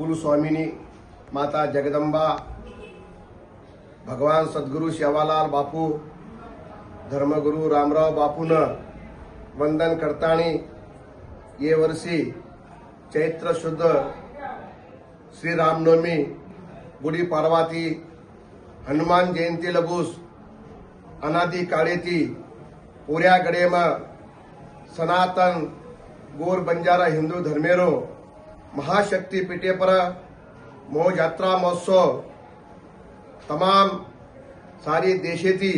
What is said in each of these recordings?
कुलस्वामिनी माता जगदंबा भगवान सद्गुरु सेवालाल बापू धर्मगुरु रामराव बापून वंदन करतानी ये वर्षी चैत्र शुद्ध श्री रामनवमी गुड़ी पाडवाती हनुमान जयंती लगूस अनादि काळेती पुऱ्या गडेम सनातन गोर बंजारा हिंदू धर्मेरो महाशक्ति पीठे पर मो यात्रा महोत्सव तमाम सारी देशेती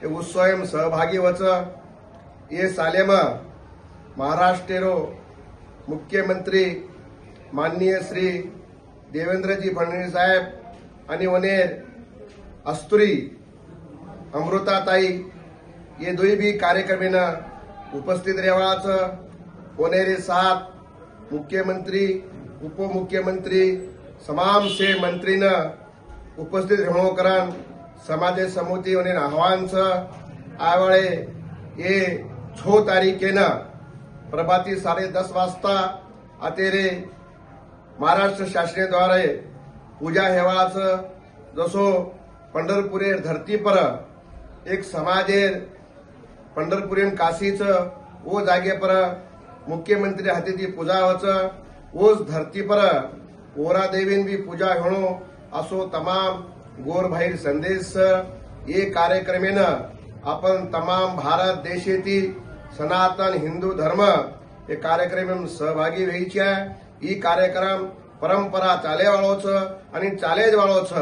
उत्सव सहभागी वच ये सालेम महाराष्ट्रेरो मुख्यमंत्री माननीय श्री देवेंद्रजी फडणवीस साहेब आणि वनेर अस्तुरी अमृताताई ये दोई भी कार्यक्रमेन उपस्थित रहेवाचं वनेरे साथ मुख्यमंत्री उपमुख्यमंत्री तमाम से मंत्रीन उपस्थित रहणोकरण समाज समिती वनेर आह्वान आवळे ये 6 तारीखेन प्रभाती 10:30 वाजता अतेरे महाराष्ट्र शासनाद्वारे पूजा हेवाळाचं जसो पंढरपुरेर धरती पर एक समाजेर पंढरपुरेन काशीचं वो जागे पर मुख्यमंत्री हाती पूजा वच उस धरती पर ओरा देवीन भी पूजा होणो असो तमाम गोर भाई संदेश ये कार्यक्रमेन आपण तमाम भारत देशेती सनातन हिंदू धर्म ये कार्यक्रम सहभागी व्हायचे ई कार्यक्रम परंपरा चाले वाळोच आणि चालेज वाळोच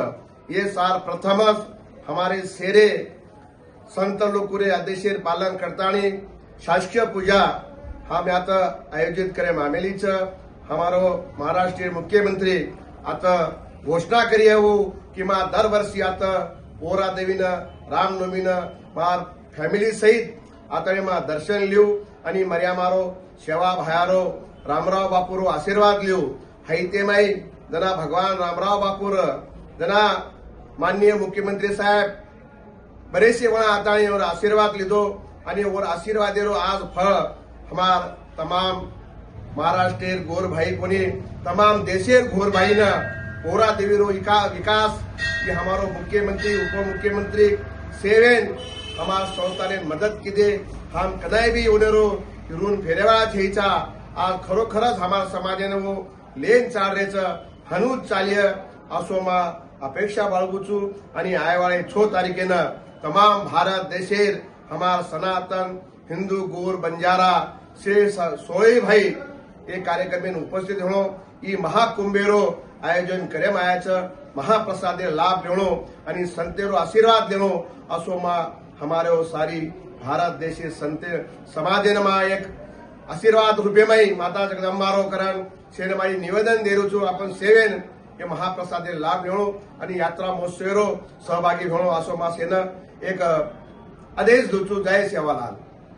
ये सार प्रथमच हमारे सेरे संत लोकुरे आदेशेर पालन करतानी शासकीय पूजा हम आता आयोजित करे मामेलीच हमारो महाराष्ट्र मुख्यमंत्री आता घोषणा करी हो कि मा दर वर्षी आता ओरा देवीन रामनवमीन मार फॅमिली सहित आता मा दर्शन लिऊ आणि मर्या मारो सेवा भायारो रामराव बापूरो आशीर्वाद लिऊ हाईते माई जना भगवान रामराव बापूर जना माननीय मुख्यमंत्री साहेब बरेचसे वणा आता और आशीर्वाद लीधो आणि और आशीर्वादेरो आज फळ हमार तमाम महाराष्ट्र गोर भाई कोनी तमाम देशेर गोर भाई न ओरा देवीरो विकास ये हमारो मुख्यमंत्री उपमुख्यमंत्री सेवेन हमार संस्थाने मदत की दे हम कदाई भी उनेरो ऋण फेरेवाळा थेचा आज खरोखरच हमार समाजेने वो लेन चालरेच हनूज चालिय असोमा अपेक्षा बाळगुचू आणि आयवाळे 6 तारीखेन तमाम भारत देशेर हमार सनातन हिंदू गोर बंजारा से सोई भाई ये कार्यक्रम में उपस्थित होनो ई महाकुंभेरो आयोजन करे मायाचं महाप्रसादे लाभ लेणो आणि संतेरो आशीर्वाद देणो असोमा हमारे सारी भारत देशे संते समाजेनमा एक आशीर्वाद रूपे माई माता जगदंबारो करण सेन माई निवेदन देरूचो आपण सेवेन ये महाप्रसादे लाभ लेणो आणि यात्रा महोत्सवेरो सहभागी होणो असोमा सेन एक आदेश दूचो जय सेवालाल।